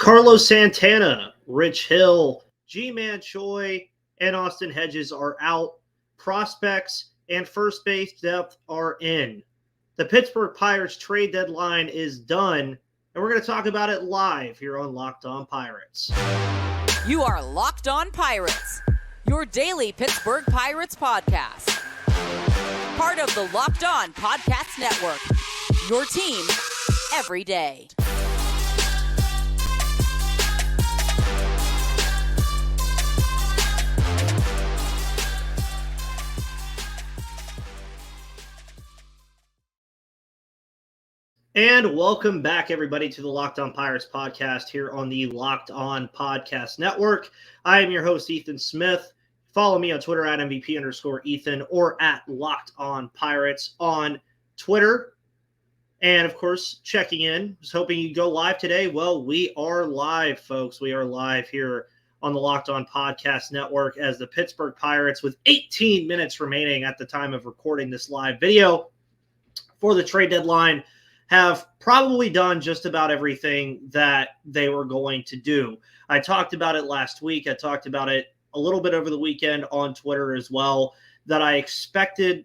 Carlos Santana, Rich Hill, G-Man Choi, and Austin Hedges are out. Prospects and first base depth are in. The Pittsburgh Pirates trade deadline is done, and we're going to talk about it live here on Locked On Pirates. You are Locked On Pirates, your daily Pittsburgh Pirates podcast. Part of the Locked On Podcast Network, your team every day. And welcome back, everybody, to the Locked On Pirates podcast here on the Locked On Podcast Network. I am your host, Ethan Smith. Follow me on Twitter at MVP_Ethan or at Locked On Pirates on Twitter. And, of course, checking in. Was hoping you'd go live today. Well, we are live, folks. We are live here on the Locked On Podcast Network as the Pittsburgh Pirates, with 18 minutes remaining at the time of recording this live video for the trade deadline, have probably done just about everything that they were going to do. I talked about it last week. I talked about it a little bit over the weekend on Twitter as well, that I expected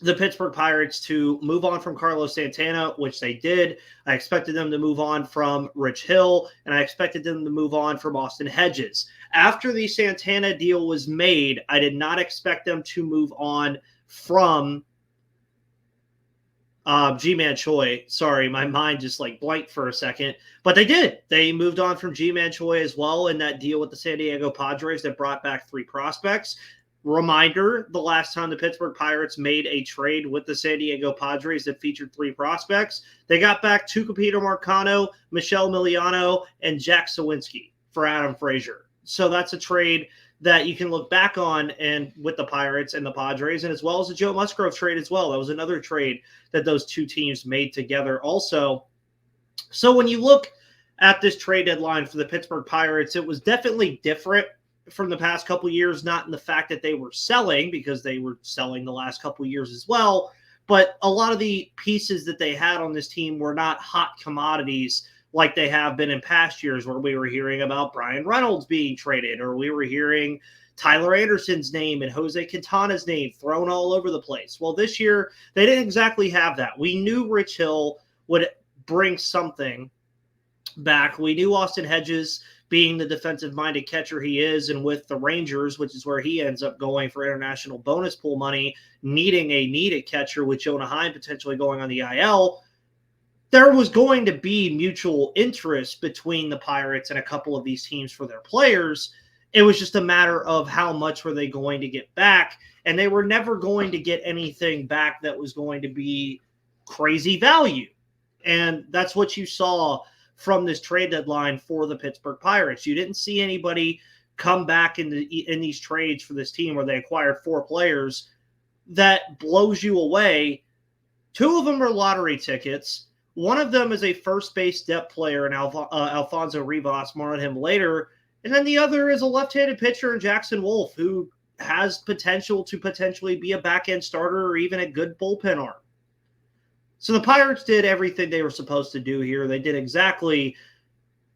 the Pittsburgh Pirates to move on from Carlos Santana, which they did. I expected them to move on from Rich Hill, and I expected them to move on from Austin Hedges. After the Santana deal was made, I did not expect them to move on from G-Man Choi. Sorry, my mind just blanked for a second. But they did. They moved on from G-Man Choi as well in that deal with the San Diego Padres that brought back 3 prospects. Reminder, the last time the Pittsburgh Pirates made a trade with the San Diego Padres that featured 3 prospects, they got back Tucupita Marcano, Michelle Miliano, and Jack Sawinski for Adam Frazier. So that's a trade that you can look back on and with the Pirates and the Padres, and as well as the Joe Musgrove trade as well. That was another trade that those two teams made together also. So when you look at this trade deadline for the Pittsburgh Pirates, it was definitely different from the past couple of years, not in the fact that they were selling, because they were selling the last couple of years as well, but a lot of the pieces that they had on this team were not hot commodities like they have been in past years, where we were hearing about Brian Reynolds being traded, or we were hearing Tyler Anderson's name and Jose Quintana's name thrown all over the place. Well, this year, they didn't exactly have that. We knew Rich Hill would bring something back. We knew Austin Hedges, being the defensive-minded catcher he is, and with the Rangers, which is where he ends up going for international bonus pool money, needing a needed catcher with Jonah Heim potentially going on the IL, there was going to be mutual interest between the Pirates and a couple of these teams for their players. It was just a matter of how much were they going to get back, and they were never going to get anything back that was going to be crazy value. And that's what you saw from this trade deadline for the Pittsburgh Pirates. You didn't see anybody come back in these trades for this team where they acquired 4 players that blows you away. 2 of them are lottery tickets. One of them is a first base depth player in Alfonso Rivas, more on him later. And then the other is a left-handed pitcher in Jackson Wolfe, who has potential to potentially be a back-end starter or even a good bullpen arm. So the Pirates did everything they were supposed to do here. They did exactly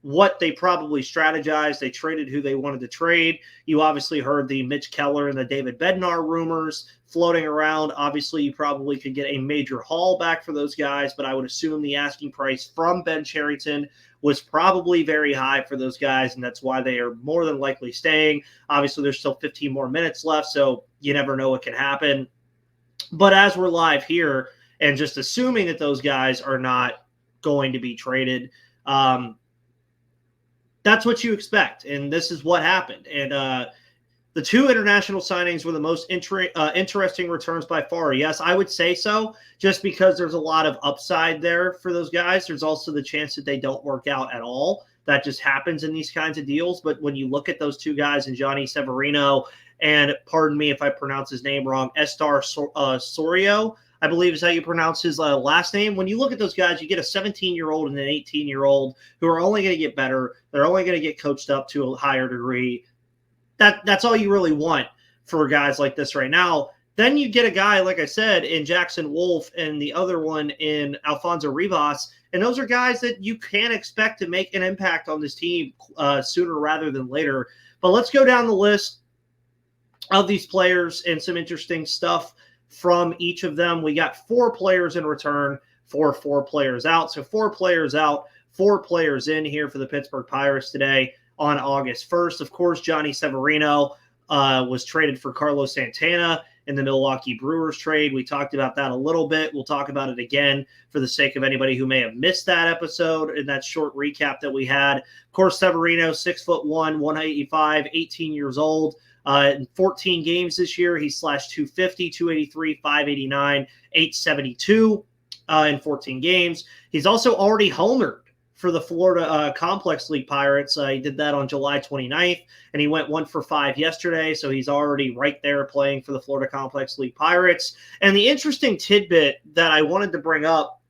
what they probably strategized. They traded who they wanted to trade. You obviously heard the Mitch Keller and the David Bednar rumors floating around. Obviously, you probably could get a major haul back for those guys, but I would assume the asking price from Ben Cherington was probably very high for those guys, and that's why they are more than likely staying. Obviously, there's still 15 more minutes left, so you never know what can happen. But as we're live here, and just assuming that those guys are not going to be traded, that's what you expect, and this is what happened. And the 2 international signings were the most interesting returns by far. Yes, I would say so, just because there's a lot of upside there for those guys. There's also the chance that they don't work out at all. That just happens in these kinds of deals. But when you look at those 2 guys, and Johnny Severino, and pardon me if I pronounce his name wrong, Surrio, I believe is how you pronounce his last name. When you look at those guys, you get a 17-year-old and an 18-year-old who are only going to get better. They're only going to get coached up to a higher degree. That's all you really want for guys like this right now. Then you get a guy, like I said, in Jackson Wolfe and the other one in Alfonso Rivas, And those are guys that you can expect to make an impact on this team sooner rather than later. But let's go down the list of these players and some interesting stuff from each of them. We got 4 players in return for 4 players out. So 4 players out, 4 players in here for the Pittsburgh Pirates today on August 1st. Of course, Johnny Severino was traded for Carlos Santana in the Milwaukee Brewers trade. We talked about that a little bit. We'll talk about it again for the sake of anybody who may have missed that episode in that short recap that we had. Of course, Severino, 6'1", 185, 18 years old. In 14 games this year, he slashed 250, 283, 589, 872 in 14 games. He's also already homered for the Florida Complex League Pirates. He did that on July 29th, and he went 1 for 5 yesterday, so he's already right there playing for the Florida Complex League Pirates. And the interesting tidbit that I wanted to bring up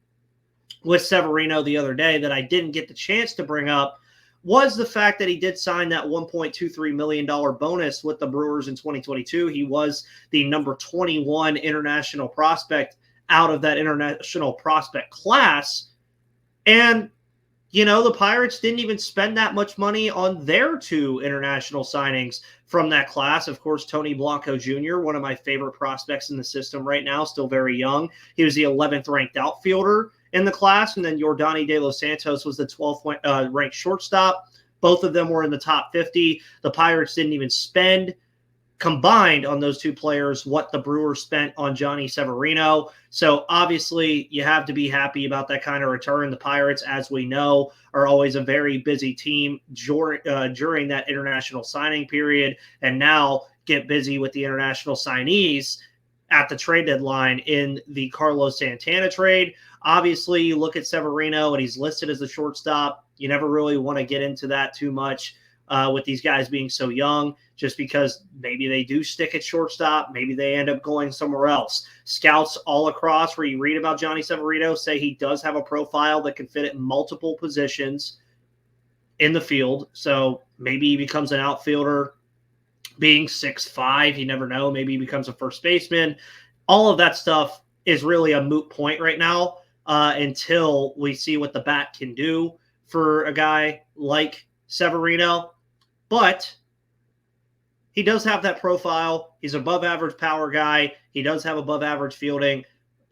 with Severino the other day that I didn't get the chance to bring up was the fact that he did sign that $1.23 million bonus with the Brewers in 2022. He was the number 21 international prospect out of that international prospect class. And, you know, the Pirates didn't even spend that much money on their 2 international signings from that class. Of course, Tony Blanco Jr., one of my favorite prospects in the system right now, still very young. He was the 11th ranked outfielder in the class, and then Yordany De Los Santos was the 12th ranked shortstop. Both of them were in the top 50. The Pirates didn't even spend combined on those 2 players what the Brewers spent on Johnny Severino. So obviously you have to be happy about that kind of return. The Pirates, as we know, are always a very busy team during that international signing period, and now get busy with the international signees at the trade deadline in the Carlos Santana trade. Obviously, you look at Severino, and he's listed as a shortstop. You never really want to get into that too much with these guys being so young, just because maybe they do stick at shortstop. Maybe they end up going somewhere else. Scouts all across where you read about Johnny Severino say he does have a profile that can fit at multiple positions in the field. So maybe he becomes an outfielder being 6'5". You never know. Maybe he becomes a first baseman. All of that stuff is really a moot point right now until we see what the bat can do for a guy like Severino. But he does have that profile. He's above average power guy. He does have above average fielding.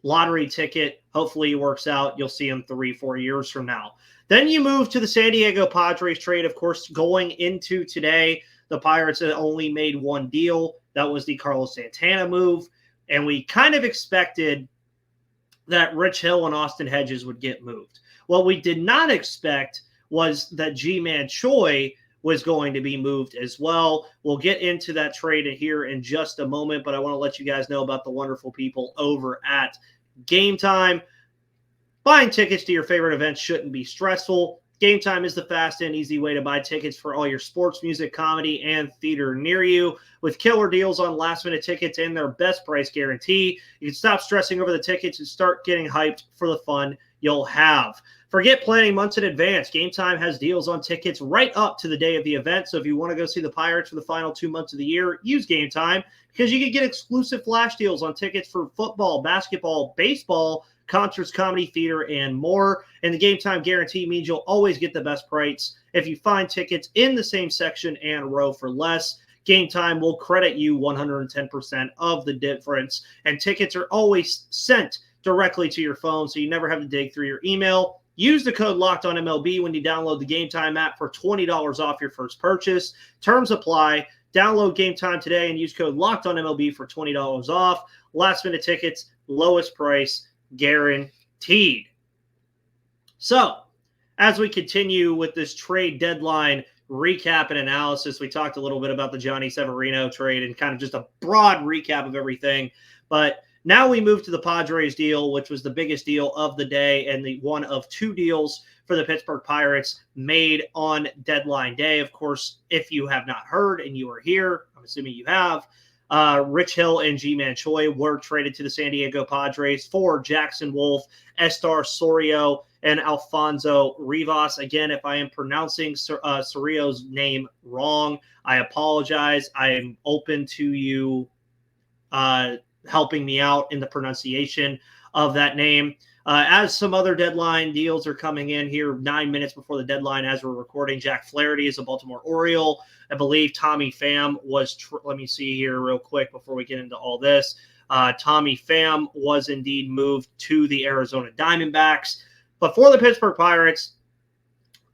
Lottery ticket. Hopefully he works out. You'll see him 3-4 years from now. Then you move to the San Diego Padres trade. Of course, going into today, the Pirates had only made 1 deal. That was the Carlos Santana move. And we kind of expected that Rich Hill and Austin Hedges would get moved. What we did not expect was that G-Man Choi was going to be moved as well. We'll get into that trade here in just a moment, but I want to let you guys know about the wonderful people over at Game Time. Buying tickets to your favorite events shouldn't be stressful. Game Time is the fast and easy way to buy tickets for all your sports, music, comedy, and theater near you. With killer deals on last-minute tickets and their best price guarantee, you can stop stressing over the tickets and start getting hyped for the fun you'll have. Forget planning months in advance. Game Time has deals on tickets right up to the day of the event. So if you want to go see the Pirates for the final 2 months of the year, use Game Time because you can get exclusive flash deals on tickets for football, basketball, baseball, concerts, comedy, theater, and more. And the Game Time guarantee means you'll always get the best price if you find tickets in the same section and row for less. Game Time will credit you 110% of the difference. And tickets are always sent directly to your phone, so you never have to dig through your email. Use the code LOCKEDONMLB when you download the Game Time app for $20 off your first purchase. Terms apply. Download Game Time today and use code LOCKEDONMLB for $20 off. Last-minute tickets, lowest price, guaranteed. So, as we continue with this trade deadline recap and analysis, we talked a little bit about the Johnny Severino trade and kind of just a broad recap of everything. But now we move to the Padres deal, which was the biggest deal of the day and the one of 2 deals for the Pittsburgh Pirates made on deadline day. Of course, if you have not heard and you are here, I'm assuming you have, Rich Hill and G-Man Choi were traded to the San Diego Padres for Jackson Wolfe, Estar Surrio, and Alfonso Rivas. Again, if I am pronouncing Surrio's name wrong, I apologize. I am open to you helping me out in the pronunciation of that name. As some other deadline deals are coming in here 9 minutes before the deadline as we're recording, Jack Flaherty is a Baltimore Oriole. I believe Tommy Pham was, let me see here real quick before we get into all this. Tommy Pham was indeed moved to the Arizona Diamondbacks. But for the Pittsburgh Pirates,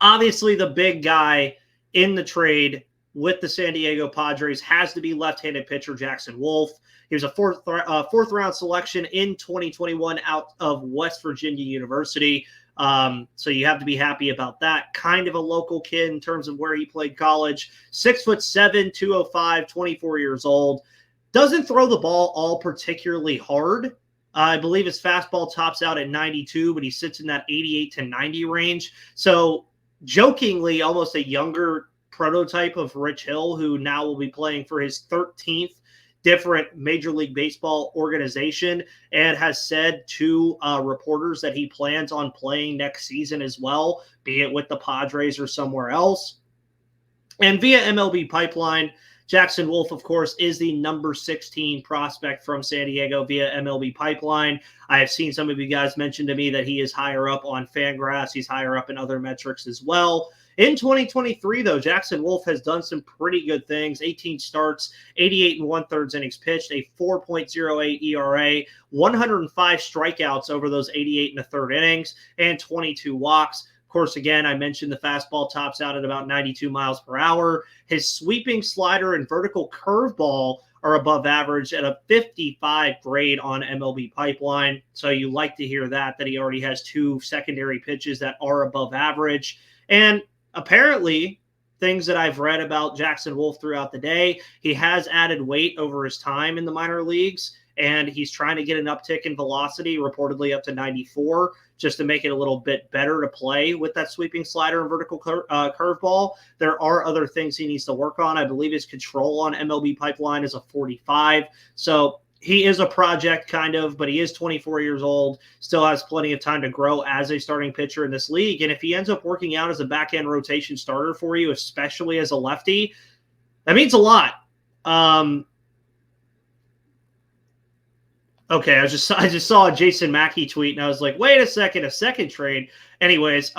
obviously the big guy in the trade with the San Diego Padres has to be left-handed pitcher Jackson Wolfe. He was a fourth-round selection in 2021 out of West Virginia University. So you have to be happy about that. Kind of a local kid in terms of where he played college. 6'7", 205, 24 years old. Doesn't throw the ball all particularly hard. I believe his fastball tops out at 92, but he sits in that 88 to 90 range. So jokingly, almost a younger prototype of Rich Hill, who now will be playing for his 13th different Major League Baseball organization, and has said to reporters that he plans on playing next season as well, be it with the Padres or somewhere else. And via MLB Pipeline, Jackson Wolfe, of course, is the number 16 prospect from San Diego via MLB Pipeline. I have seen some of you guys mention to me that he is higher up on Fangraphs. He's higher up in other metrics as well. In 2023, though, Jackson Wolfe has done some pretty good things. 18 starts, 88 1/3 innings pitched, a 4.08 ERA, 105 strikeouts over those 88 1/3 innings, and 22 walks. Of course, again, I mentioned the fastball tops out at about 92 miles per hour. His sweeping slider and vertical curveball are above average at a 55 grade on MLB Pipeline. So you like to hear that he already has 2 secondary pitches that are above average. And apparently, things that I've read about Jackson Wolfe throughout the day, he has added weight over his time in the minor leagues, and he's trying to get an uptick in velocity, reportedly up to 94, just to make it a little bit better to play with that sweeping slider and vertical curveball. There are other things he needs to work on. I believe his control on MLB Pipeline is a 45. So he is a project kind of, but he is 24 years old, still has plenty of time to grow as a starting pitcher in this league. And if he ends up working out as a back-end rotation starter for you, especially as a lefty, that means a lot. Okay, I just saw a Jason Mackey tweet, and I was like, wait a second trade. Anyways,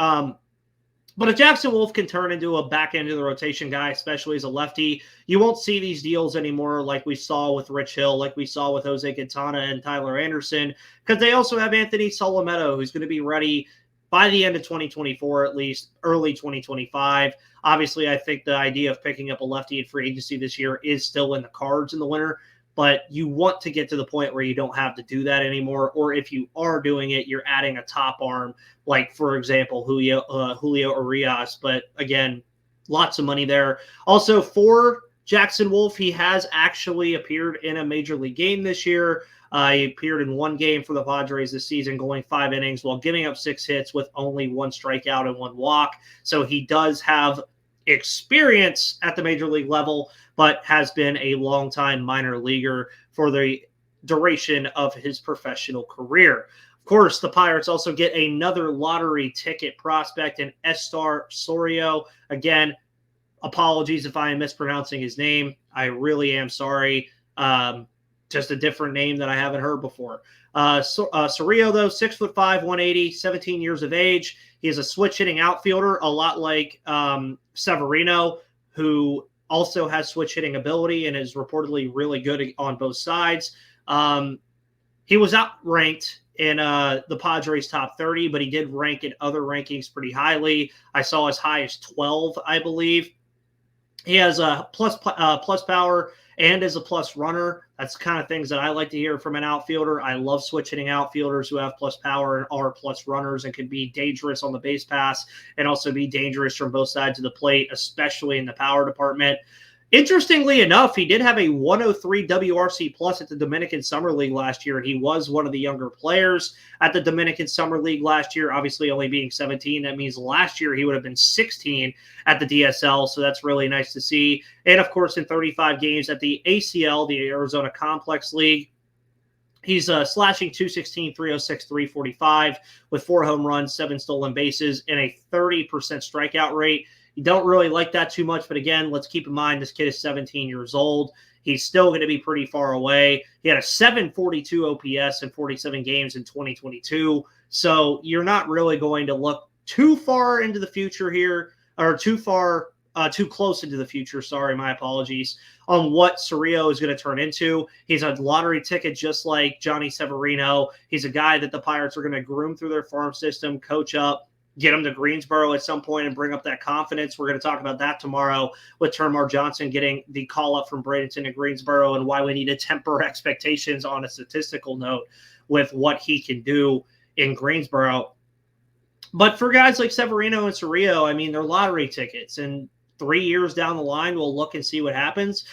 but if Jackson Wolfe can turn into a back end of the rotation guy, especially as a lefty, you won't see these deals anymore like we saw with Rich Hill, like we saw with Jose Quintana and Tyler Anderson, because they also have Anthony Solometo, who's going to be ready by the end of 2024, at least early 2025. Obviously, I think the idea of picking up a lefty in free agency this year is still in the cards in the winter. But you want to get to the point where you don't have to do that anymore. Or if you are doing it, you're adding a top arm, like, for example, Julio Urias. But again, lots of money there. Also, for Jackson Wolfe, he has actually appeared in a major league game this year. He appeared in 1 game for the Padres this season, going 5 innings while giving up 6 hits with only 1 strikeout and 1 walk. So he does have experience at the major league level, but has been a longtime minor leaguer for the duration of his professional career. Of course, the Pirates also get another lottery ticket prospect in Estar Surrio. Again, apologies if I am mispronouncing his name. I really am sorry. Just a different name that I haven't heard before. Surrio, though, 6'5", 180, 17 years of age. He is a switch-hitting outfielder, a lot like Severino, who also has switch-hitting ability and is reportedly really good on both sides. He was outranked in the Padres' top 30, but he did rank in other rankings pretty highly. I saw as high as 12, I believe. He has a plus power and is a plus runner. That's the kind of things that I like to hear from an outfielder. I love switch-hitting outfielders who have plus power and are plus runners and can be dangerous on the base pass and also be dangerous from both sides of the plate, especially in the power department. Interestingly enough, he did have a 103 WRC plus at the Dominican Summer League last year. He was one of the younger players at the Dominican Summer League last year, obviously only being 17. That means last year he would have been 16 at the DSL, so that's really nice to see. And, of course, in 35 games at the ACL, the Arizona Complex League, he's slashing 216, 306, 345 with 4 home runs, 7 stolen bases, and a 30% strikeout rate. You don't really like that too much, but again, let's keep in mind this kid is 17 years old. He's still going to be pretty far away. He had a 742 OPS in 47 games in 2022. So you're not really going to look too far into the future here, or too close into the future. Sorry, my apologies, on what Surrio is going to turn into. He's a lottery ticket, just like Johnny Severino. He's a guy that the Pirates are going to groom through their farm system, coach up, get him to Greensboro at some point and bring up that confidence. We're going to talk about that tomorrow with Termar Johnson getting the call up from Bradenton to Greensboro and why we need to temper expectations on a statistical note with what he can do in Greensboro. But for guys like Severino and Surrio, I mean, they're lottery tickets, and 3 years down the line, we'll look and see what happens.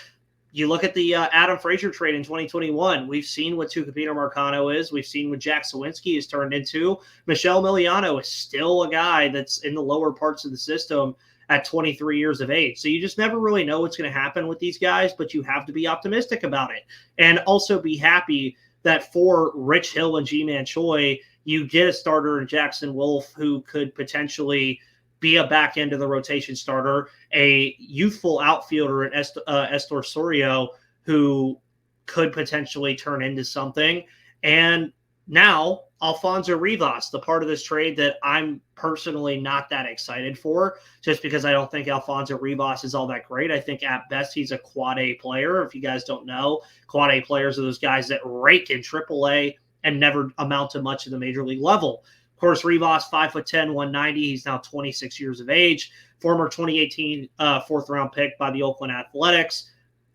You look at the Adam Frazier trade in 2021. We've seen what Tucupita Marcano is. We've seen what Jack Sawinski has turned into. Michelle Miliano is still a guy that's in the lower parts of the system at 23 years of age. So you just never really know what's going to happen with these guys, but you have to be optimistic about it. And also be happy that for Rich Hill and G-Man Choi, you get a starter in Jackson Wolfe who could potentially be a back end of the rotation starter, a youthful outfielder in Estor Surrio who could potentially turn into something. And now Alfonso Rivas, the part of this trade that I'm personally not that excited for, just because I don't think Alfonso Rivas is all that great. I think at best he's a quad A player. If you guys don't know, quad A players are those guys that rake in AAA and never amount to much at the major league level. Of course, Rivas, 5'10", 190. He's now 26 years of age. Former 2018 fourth-round pick by the Oakland Athletics.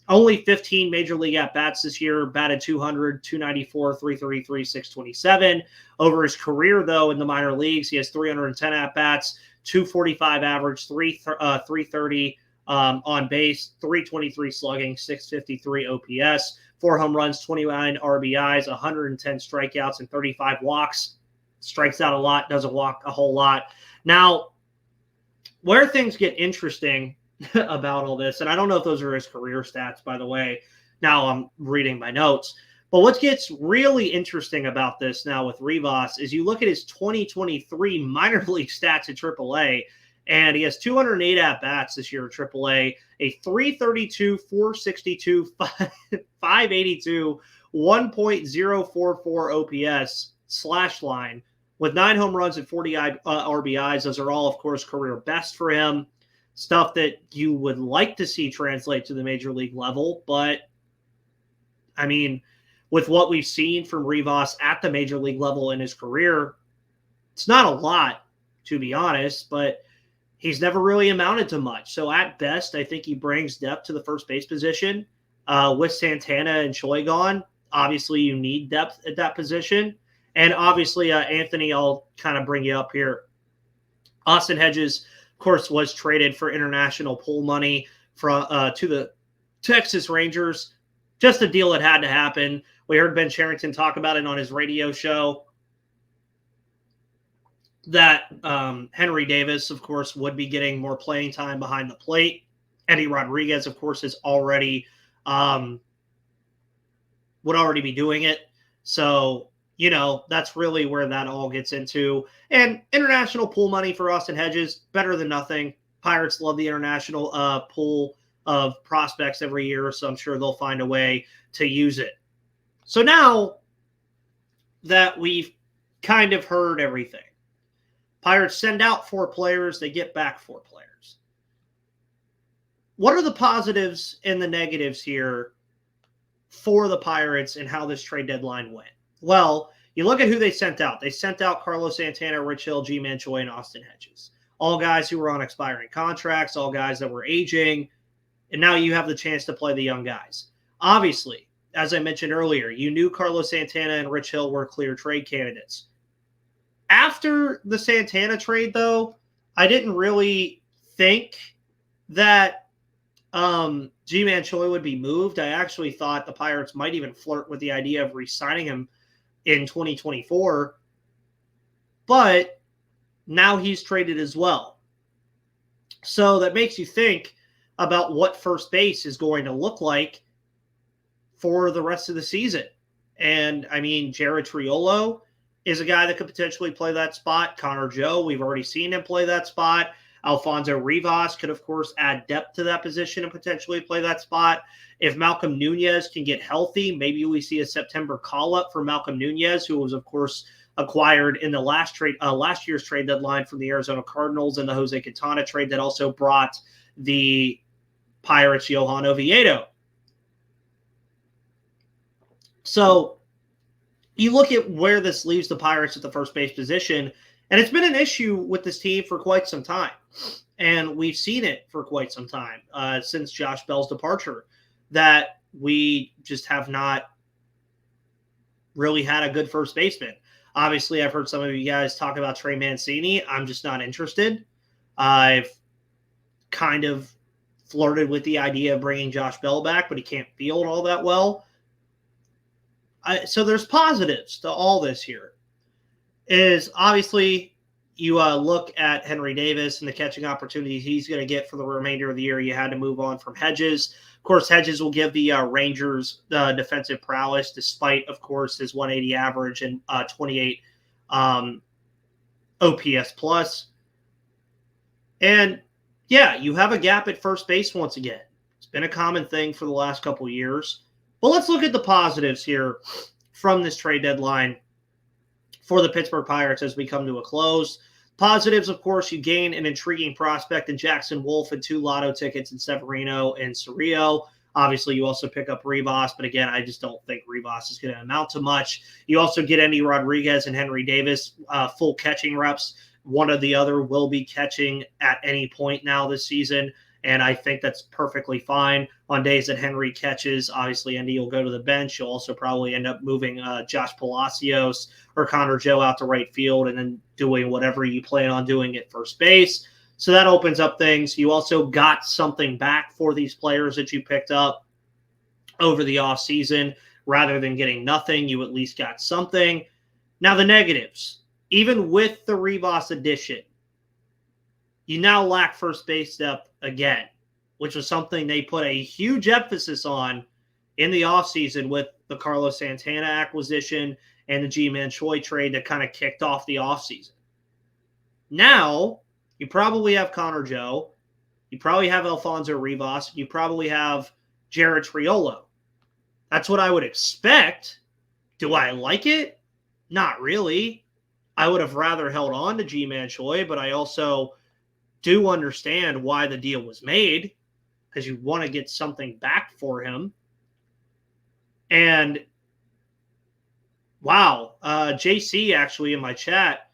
Only 15 major league at-bats this year. Batted 200, 294, 333, 627. Over his career, though, in the minor leagues, he has 310 at-bats, 245 average, 330 on base, 323 slugging, 653 OPS, 4 home runs, 29 RBIs, 110 strikeouts, and 35 walks. Strikes out a lot, doesn't walk a whole lot. Now, where things get interesting about all this, and I don't know if those are his career stats, by the way. Now I'm reading my notes. But what gets really interesting about this now with Rivas is you look at his 2023 minor league stats at AAA, and he has 208 at-bats this year at AAA, a 332, 462, 582, 1.044 OPS slash line with 9 home runs and 40 RBIs. Those are all, of course, career best for him. Stuff that you would like to see translate to the major league level. But, I mean, with what we've seen from Rivas at the major league level in his career, it's not a lot, to be honest, but he's never really amounted to much. So at best, I think he brings depth to the first base position. With Santana and Choi gone, obviously you need depth at that position. And obviously, Anthony, I'll kind of bring you up here. Austin Hedges, of course, was traded for international pool money to the Texas Rangers. Just a deal that had to happen. We heard Ben Cherington talk about it on his radio show, that Henry Davis, of course, would be getting more playing time behind the plate. Eddie Rodriguez, of course, is already would already be doing it. So, you know, that's really where that all gets into. And international pool money for Austin Hedges, better than nothing. Pirates love the international pool of prospects every year, so I'm sure they'll find a way to use it. So now that we've kind of heard everything, Pirates send out 4 players, they get back 4 players. What are the positives and the negatives here for the Pirates and how this trade deadline went? Well, you look at who they sent out. They sent out Carlos Santana, Rich Hill, G-Man Choi, and Austin Hedges. All guys who were on expiring contracts, all guys that were aging, and now you have the chance to play the young guys. Obviously, as I mentioned earlier, you knew Carlos Santana and Rich Hill were clear trade candidates. After the Santana trade, though, I didn't really think that G-Man Choi would be moved. I actually thought the Pirates might even flirt with the idea of re-signing him in 2024. But now he's traded as well. So that makes you think about what first base is going to look like for the rest of the season. And, I mean, Jared Triolo is a guy that could potentially play that spot. Connor Joe, we've already seen him play that spot. Alfonso Rivas could, of course, add depth to that position and potentially play that spot. If Malcolm Nunez can get healthy, maybe we see a September call-up for Malcolm Nunez, who was, of course, acquired in the last year's trade deadline from the Arizona Cardinals, and the Jose Quintana trade that also brought the Pirates Johan Oviedo. So you look at where this leaves the Pirates at the first base position, and it's been an issue with this team for quite some time. And we've seen it for quite some time since Josh Bell's departure, that we just have not really had a good first baseman. Obviously, I've heard some of you guys talk about Trey Mancini. I'm just not interested. I've kind of flirted with the idea of bringing Josh Bell back, but he can't field all that well. So there's positives to all this here. Is obviously you look at Henry Davis and the catching opportunities he's going to get for the remainder of the year. You had to move on from Hedges. Of course, Hedges will give the Rangers defensive prowess, despite, of course, his 180 average and 28 OPS plus. And yeah, you have a gap at first base once again. It's been a common thing for the last couple of years. But let's look at the positives here from this trade deadline for the Pittsburgh Pirates as we come to a close. Positives, of course, you gain an intriguing prospect in Jackson Wolfe and 2 lotto tickets in Severino and Surrio. Obviously, you also pick up Rivas, but again, I just don't think Rivas is going to amount to much. You also get Andy Rodriguez and Henry Davis, full catching reps. One or the other will be catching at any point now this season, and I think that's perfectly fine. On days that Henry catches, obviously Andy will go to the bench. You'll also probably end up moving Josh Palacios or Connor Joe out to right field and then doing whatever you plan on doing at first base. So that opens up things. You also got something back for these players that you picked up over the offseason. Rather than getting nothing, you at least got something. Now the negatives. Even with the Rivas addition, you now lack first base depth again, which was something they put a huge emphasis on in the offseason with the Carlos Santana acquisition and the G-Man Choi trade that kind of kicked off the offseason. Now, you probably have Connor Joe. You probably have Alfonso Rivas. You probably have Jared Triolo. That's what I would expect. Do I like it? Not really. I would have rather held on to G-Man Choi, but I also do understand why the deal was made, because you want to get something back for him. And wow, JC actually in my chat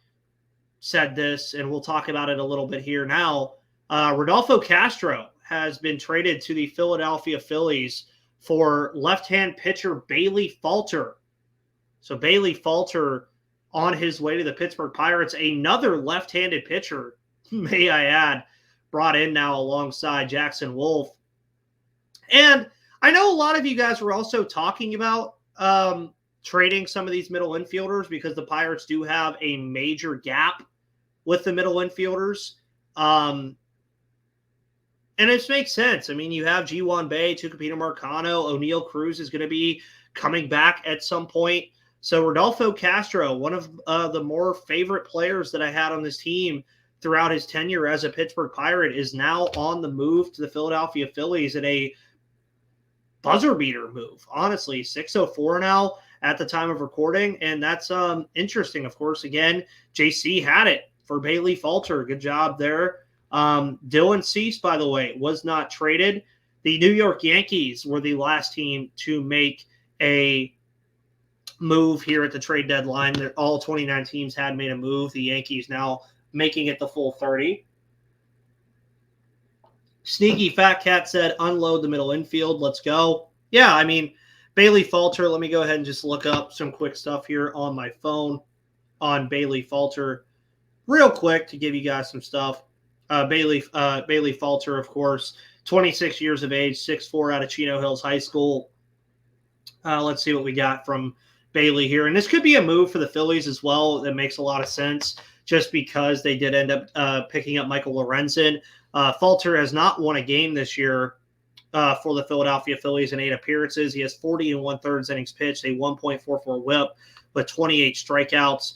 said this, and we'll talk about it a little bit here now. Rodolfo Castro has been traded to the Philadelphia Phillies for left-hand pitcher Bailey Falter. So Bailey Falter on his way to the Pittsburgh Pirates, another left-handed pitcher, may I add, brought in now alongside Jackson Wolfe. And I know a lot of you guys were also talking about trading some of these middle infielders because the Pirates do have a major gap with the middle infielders. And it makes sense. I mean, you have G1 Bay, Tucupita Marcano, O'Neal Cruz is going to be coming back at some point. So Rodolfo Castro, one of the more favorite players that I had on this team throughout his tenure as a Pittsburgh Pirate, is now on the move to the Philadelphia Phillies in a buzzer beater move. Honestly, 604 now at the time of recording, and that's interesting. Of course, again, JC had it for Bailey Falter. Good job there. Dylan Cease, by the way, was not traded. The New York Yankees were the last team to make a move here at the trade deadline. All 29 teams had made a move. The Yankees now making it the full 30. Sneaky Fat Cat said, unload the middle infield. Let's go. Yeah, I mean, Bailey Falter, let me go ahead and just look up some quick stuff here on my phone on Bailey Falter real quick to give you guys some stuff. Bailey Falter, of course, 26 years of age, 6'4" out of Chino Hills High School. Let's see what we got from Bailey here. And this could be a move for the Phillies as well. That makes a lot of sense just because they did end up picking up Michael Lorenzen. Falter has not won a game this year for the Philadelphia Phillies in 8 appearances. He has 40 1/3 innings pitched, a 1.44 whip with 28 strikeouts.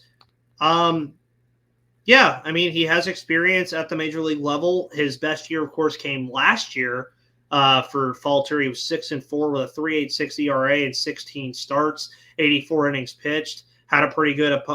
Yeah, I mean, he has experience at the major league level. His best year, of course, came last year for Falter. He was 6-4 with a 3.86 ERA and 16 starts, 84 innings pitched. had a pretty good whip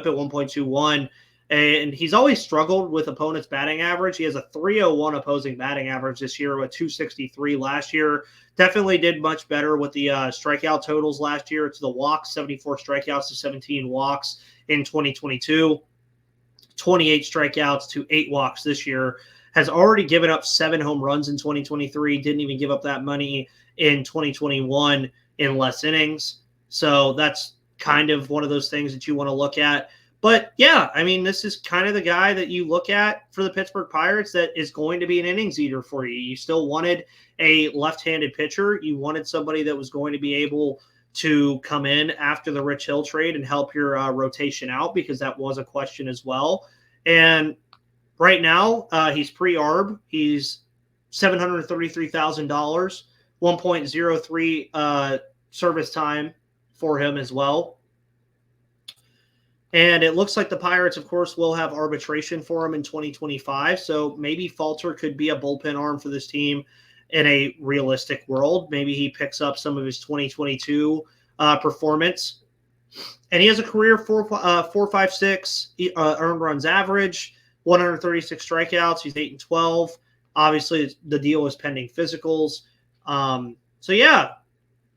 at 1.21. And he's always struggled with opponents' batting average. He has a 301 opposing batting average this year with 263 last year. Definitely did much better with the strikeout totals last year. It's the walks, 74 strikeouts to 17 walks in 2022. 28 strikeouts to 8 walks this year. Has already given up 7 home runs in 2023. Didn't even give up that many in 2021 in less innings. So that's kind of one of those things that you want to look at. But yeah, I mean, this is kind of the guy that you look at for the Pittsburgh Pirates that is going to be an innings eater for you. You still wanted a left-handed pitcher. You wanted somebody that was going to be able to come in after the Rich Hill trade and help your rotation out, because that was a question as well. And right now, he's pre-ARB. He's $733,000, 1.03 service time for him as well. And it looks like the Pirates, of course, will have arbitration for him in 2025. So maybe Falter could be a bullpen arm for this team in a realistic world. Maybe he picks up some of his 2022 performance. And he has a career 4.56 earned runs average, 136 strikeouts. He's 8-12. Obviously, the deal is pending physicals. So yeah,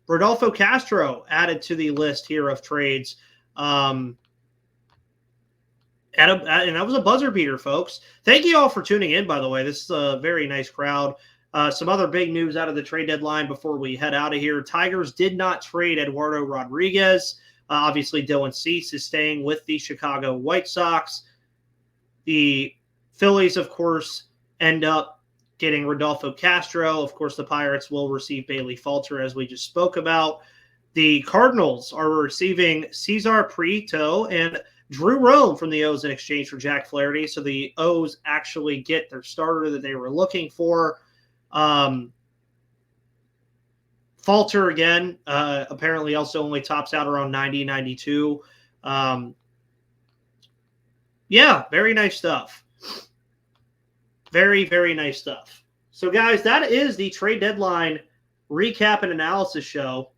Rodolfo Castro added to the list here of trades. And that was a buzzer beater, folks. Thank you all for tuning in, by the way. This is a very nice crowd. Some other big news out of the trade deadline before we head out of here. Tigers did not trade Eduardo Rodriguez. Obviously, Dylan Cease is staying with the Chicago White Sox. The Phillies, of course, end up getting Rodolfo Castro. Of course, the Pirates will receive Bailey Falter, as we just spoke about. The Cardinals are receiving Cesar Prieto and Drew Rome from the O's in exchange for Jack Flaherty. So the O's actually get their starter that they were looking for. Falter, again, apparently also only tops out around 90, 92. Yeah, very nice stuff. Very, very nice stuff. So, guys, that is the trade deadline recap and analysis show.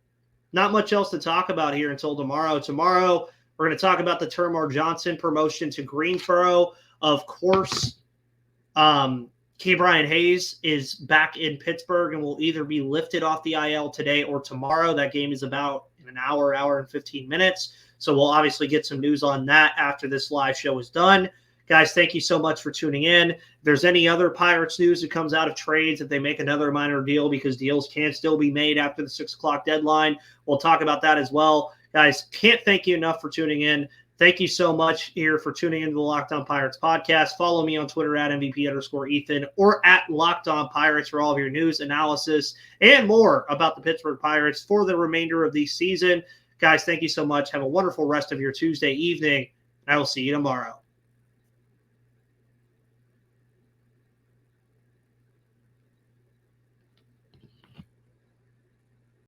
Not much else to talk about here until tomorrow. Tomorrow, we're going to talk about the Termar Johnson promotion to Greensboro. Of course, K. Brian Hayes is back in Pittsburgh and will either be lifted off the IL today or tomorrow. That game is about in an hour and 15 minutes. So we'll obviously get some news on that after this live show is done. Guys, thank you so much for tuning in. If there's any other Pirates news that comes out of trades, if they make another minor deal, because deals can still be made after the 6 o'clock deadline, we'll talk about that as well. Guys, can't thank you enough for tuning in. Thank you so much here for tuning into the Locked On Pirates podcast. Follow me on Twitter at MVP_Ethan or at Locked On Pirates for all of your news, analysis, and more about the Pittsburgh Pirates for the remainder of the season. Guys, thank you so much. Have a wonderful rest of your Tuesday evening. I will see you tomorrow.